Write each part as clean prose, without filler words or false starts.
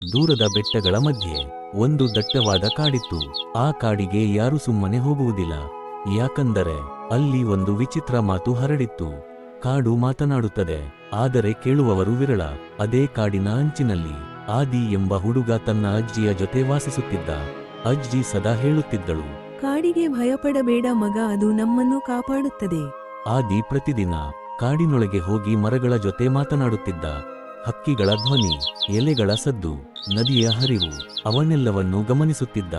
ದೂರದ ಬೆಟ್ಟಗಳ ಮಧ್ಯೆ ಒಂದು ದಟ್ಟವಾದ ಕಾಡಿತ್ತು. ಆ ಕಾಡಿಗೆ ಯಾರು ಸುಮ್ಮನೆ ಹೋಗುವುದಿಲ್ಲ, ಯಾಕಂದರೆ ಅಲ್ಲಿ ಒಂದು ವಿಚಿತ್ರ ಮಾತು ಹರಡಿತ್ತು. ಕಾಡು ಮಾತನಾಡುತ್ತದೆ, ಆದರೆ ಕೇಳುವವರು ವಿರಳ. ಅದೇ ಕಾಡಿನ ಅಂಚಿನಲ್ಲಿ ಆದಿ ಎಂಬ ಹುಡುಗ ತನ್ನ ಅಜ್ಜಿಯ ಜೊತೆ ವಾಸಿಸುತ್ತಿದ್ದ. ಅಜ್ಜಿ ಸದಾ ಹೇಳುತ್ತಿದ್ದಳು, ಕಾಡಿಗೆ ಭಯಪಡಬೇಡ ಮಗ, ಅದು ನಮ್ಮನ್ನು ಕಾಪಾಡುತ್ತದೆ. ಆದಿ ಪ್ರತಿದಿನ ಕಾಡಿನೊಳಗೆ ಹೋಗಿ ಮರಗಳ ಜೊತೆ ಮಾತನಾಡುತ್ತಿದ್ದ. ಹಕ್ಕಿಗಳ ಧ್ವನಿ, ಎಲೆಗಳ ಸದ್ದು, ನದಿಯ ಹರಿವು ಅವನ್ನೆಲ್ಲವನ್ನೂ ಗಮನಿಸುತ್ತಿದ್ದ.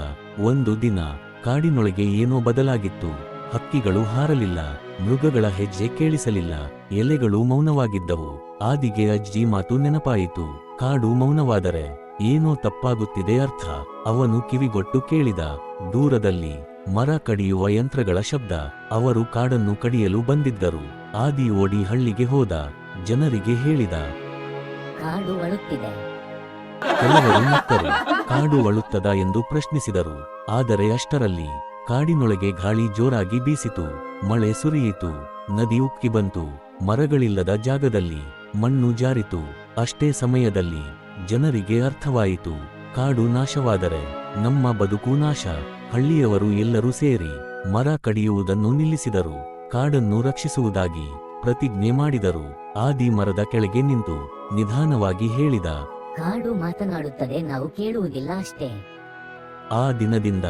ಒಂದು ದಿನ ಕಾಡಿನೊಳಗೆ ಏನೋ ಬದಲಾಗಿತ್ತು. ಹಕ್ಕಿಗಳು ಹಾರಲಿಲ್ಲ, ಮೃಗಗಳ ಹೆಜ್ಜೆ ಕೇಳಿಸಲಿಲ್ಲ, ಎಲೆಗಳು ಮೌನವಾಗಿದ್ದವು. ಆದಿಗೆ ಅಜ್ಜಿ ಮಾತು ನೆನಪಾಯಿತು, ಕಾಡು ಮೌನವಾದರೆ ಏನೋ ತಪ್ಪಾಗುತ್ತಿದೆ ಅರ್ಥ. ಅವನು ಕಿವಿಗೊಟ್ಟು ಕೇಳಿದ, ದೂರದಲ್ಲಿ ಮರ ಕಡಿಯುವ ಯಂತ್ರಗಳ ಶಬ್ದ. ಅವರು ಕಾಡನ್ನು ಕಡಿಯಲು ಬಂದಿದ್ದರು. ಆದಿ ಓಡಿ ಹಳ್ಳಿಗೆ ಹೋದ, ಜನರಿಗೆ ಹೇಳಿದ, ಕಾಡು ಅಳುತ್ತಿದೆ. ಕೆಲವರು ನಕ್ಕರು. ಕಾಡು ಅಳುತ್ತದ ಎಂದು ಪ್ರಶ್ನಿಸಿದರು. ಆದರೆ ಅಷ್ಟರಲ್ಲಿ ಕಾಡಿನೊಳಗೆ ಗಾಳಿ ಜೋರಾಗಿ ಬೀಸಿತು, ಮಳೆ ಸುರಿಯಿತು, ನದಿ ಉಕ್ಕಿ ಬಂತು. ಮರಗಳಿಲ್ಲದ ಜಾಗದಲ್ಲಿ ಮಣ್ಣು ಜಾರಿತು. ಅಷ್ಟೇ ಸಮಯದಲ್ಲಿ ಜನರಿಗೆ ಅರ್ಥವಾಯಿತು, ಕಾಡು ನಾಶವಾದರೆ ನಮ್ಮ ಬದುಕು ನಾಶ. ಹಳ್ಳಿಯವರು ಎಲ್ಲರೂ ಸೇರಿ ಮರ ಕಡಿಯುವುದನ್ನು ನಿಲ್ಲಿಸಿದರು. ಕಾಡನ್ನು ರಕ್ಷಿಸುವುದಾಗಿ ಪ್ರತಿಜ್ಞೆ ಮಾಡಿದರು. ಆದಿ ಮರದ ಕೆಳಗೆ ನಿಂತು ನಿಧಾನವಾಗಿ ಹೇಳಿದ, ಕಾಡು ಮಾತನಾಡುತ್ತದೆ, ನಾವು ಕೇಳುವುದಿಲ್ಲ ಅಷ್ಟೇ. ಆ ದಿನದಿಂದ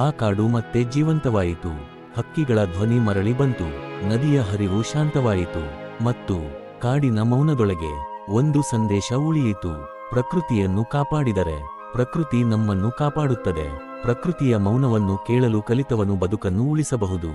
ಆ ಕಾಡು ಮತ್ತೆ ಜೀವಂತವಾಯಿತು. ಹಕ್ಕಿಗಳ ಧ್ವನಿ ಮರಳಿ ಬಂತು, ನದಿಯ ಹರಿವು ಶಾಂತವಾಯಿತು, ಮತ್ತು ಕಾಡಿನ ಮೌನದೊಳಗೆ ಒಂದು ಸಂದೇಶ ಉಳಿಯಿತು. ಪ್ರಕೃತಿಯನ್ನು ಕಾಪಾಡಿದರೆ ಪ್ರಕೃತಿ ನಮ್ಮನ್ನು ಕಾಪಾಡುತ್ತದೆ. ಪ್ರಕೃತಿಯ ಮೌನವನ್ನು ಕೇಳಲು ಕಲಿತವನು ಬದುಕನ್ನು ಉಳಿಸಬಹುದು.